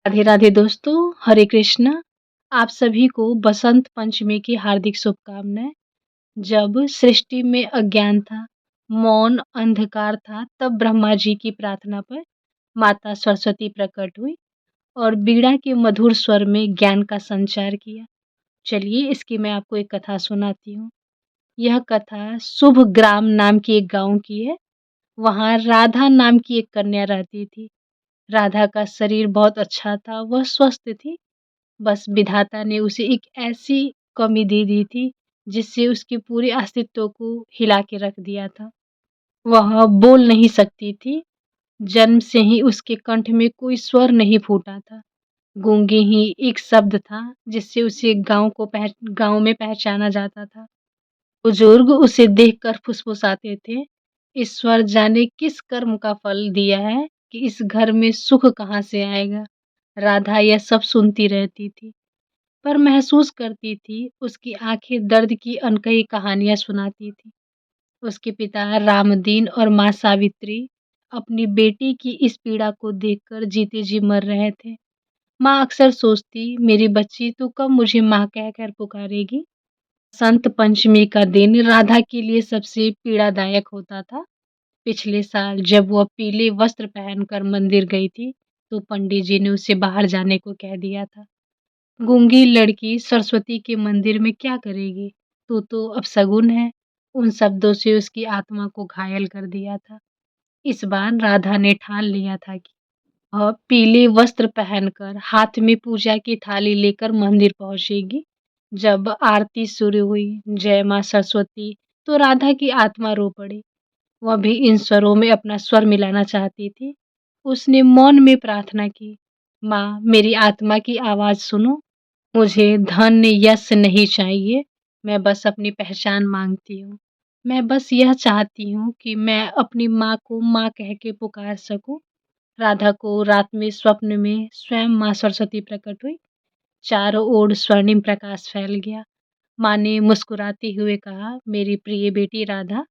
राधे राधे दोस्तों, हरे कृष्णा। आप सभी को बसंत पंचमी की हार्दिक शुभकामनाएँ। जब सृष्टि में अज्ञान था, मौन अंधकार था, तब ब्रह्मा जी की प्रार्थना पर माता सरस्वती प्रकट हुई और बीड़ा के मधुर स्वर में ज्ञान का संचार किया। चलिए इसकी मैं आपको एक कथा सुनाती हूँ। यह कथा शुभ ग्राम नाम की एक गाँव की है। वहाँ राधा नाम की एक कन्या रहती थी। राधा का शरीर बहुत अच्छा था, वह स्वस्थ थी। बस विधाता ने उसे एक ऐसी कमी दे दी थी, जिससे उसके पूरे अस्तित्व को हिला के रख दिया था। वह बोल नहीं सकती थी, जन्म से ही उसके कंठ में कोई स्वर नहीं फूटा था। गूंगी ही एक शब्द था, जिससे उसे गाँव में पहचाना जाता था। बुजुर्ग उसे देखकर फुसफुसाते थे, ईश्वर जाने किस कर्म का फल दिया है कि इस घर में सुख कहाँ से आएगा। राधा यह सब सुनती रहती थी, पर महसूस करती थी, उसकी आँखें दर्द की अनकही कहानियाँ सुनाती थी। उसके पिता रामदीन और माँ सावित्री अपनी बेटी की इस पीड़ा को देखकर जीते जी मर रहे थे। माँ अक्सर सोचती, मेरी बच्ची तू कब मुझे माँ कहकर पुकारेगी। संत पंचमी का दिन राधा के लिए सबसे पीड़ादायक होता था। पिछले साल जब वह पीले वस्त्र पहनकर मंदिर गई थी, तो पंडित जी ने उसे बाहर जाने को कह दिया था। गूंगी लड़की सरस्वती के मंदिर में क्या करेगी? तू तो अपशगुन है। उन शब्दों से उसकी आत्मा को घायल कर दिया था। इस बार राधा ने ठान लिया था कि वह पीले वस्त्र पहनकर हाथ में पूजा की थाली लेकर मंदिर पहुंचेगी। जब आरती शुरू हुई, जय मां सरस्वती, तो राधा की आत्मा रो पड़ी। वह भी इन स्वरों में अपना स्वर मिलाना चाहती थी। उसने मौन में प्रार्थना की, माँ मेरी आत्मा की आवाज सुनो। मुझे धन यश नहीं चाहिए, मैं बस अपनी पहचान माँगती हूँ। मैं बस यह चाहती हूँ कि मैं अपनी माँ को माँ कह के पुकार सकूँ। राधा को रात में स्वप्न में स्वयं माँ सरस्वती प्रकट हुई। चारों ओर स्वर्णिम प्रकाश फैल गया। माँ ने मुस्कुराते हुए कहा, मेरी प्रिय बेटी राधा,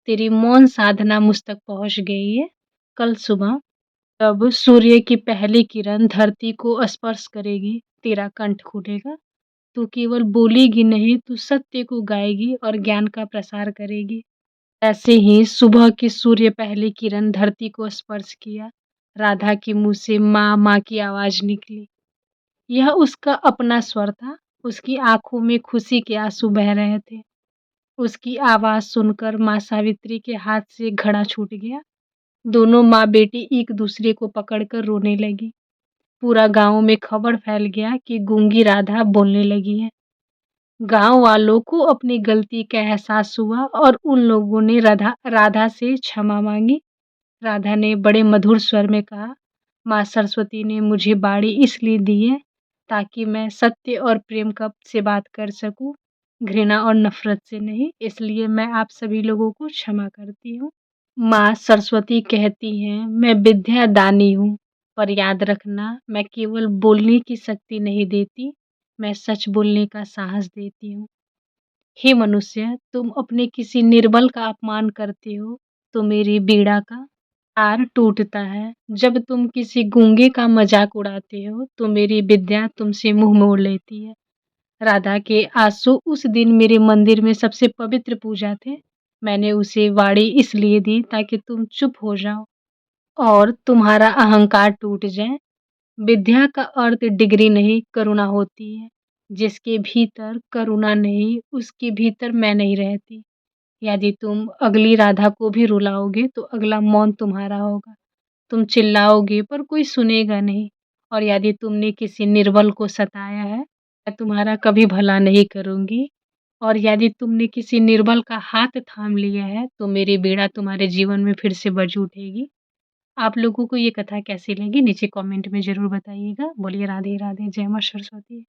तेरी मौन साधना मुझ तक पहुँच गई है। कल सुबह जब सूर्य की पहली किरण धरती को स्पर्श करेगी, तेरा कंठ खुलेगा। तू केवल बोलेगी नहीं, तू सत्य को गाएगी और ज्ञान का प्रसार करेगी। ऐसे ही सुबह की सूर्य पहली किरण धरती को स्पर्श किया। राधा के मुँह से माँ, माँ की आवाज़ निकली। यह उसका अपना स्वर था। उसकी आँखों में खुशी के आँसू बह रहे थे। उसकी आवाज़ सुनकर माँ सावित्री के हाथ से घड़ा छूट गया। दोनों माँ-बेटी एक दूसरे को पकड़कर रोने लगी। पूरा गाँव में खबर फैल गया कि गूंगी राधा बोलने लगी है। गाँव वालों को अपनी गलती का एहसास हुआ और उन लोगों ने राधा राधा से क्षमा माँगी। राधा ने बड़े मधुर स्वर में कहा, माँ सरस्वती ने मुझे बाड़ी इसलिए दी है, ताकि मैं सत्य और प्रेम का से बात कर सकूँ, घृणा और नफ़रत से नहीं। इसलिए मैं आप सभी लोगों को क्षमा करती हूँ। माँ सरस्वती कहती हैं, मैं विद्या दानी हूँ, पर याद रखना, मैं केवल बोलने की शक्ति नहीं देती, मैं सच बोलने का साहस देती हूँ। हे मनुष्य, तुम अपने किसी निर्बल का अपमान करते हो, तो मेरी बीड़ा का तार टूटता है। जब तुम किसी गूंगे का मजाक उड़ाते हो, तो मेरी विद्या तुमसे मुंह मोड़ लेती है। राधा के आंसू उस दिन मेरे मंदिर में सबसे पवित्र पूजा थे। मैंने उसे वाणी इसलिए दी ताकि तुम चुप हो जाओ और तुम्हारा अहंकार टूट जाए। विद्या का अर्थ डिग्री नहीं, करुणा होती है। जिसके भीतर करुणा नहीं, उसके भीतर मैं नहीं रहती। यदि तुम अगली राधा को भी रुलाओगे, तो अगला मौन तुम्हारा होगा। तुम चिल्लाओगे पर कोई सुनेगा नहीं। और यदि तुमने किसी निर्बल को सताया है, मैं तुम्हारा कभी भला नहीं करूँगी। और यदि तुमने किसी निर्बल का हाथ थाम लिया है, तो मेरी बीड़ा तुम्हारे जीवन में फिर से बज उठेगी। आप लोगों को ये कथा कैसी लगी नीचे कमेंट में ज़रूर बताइएगा। बोलिए राधे राधे, जय माँ सरस्वती।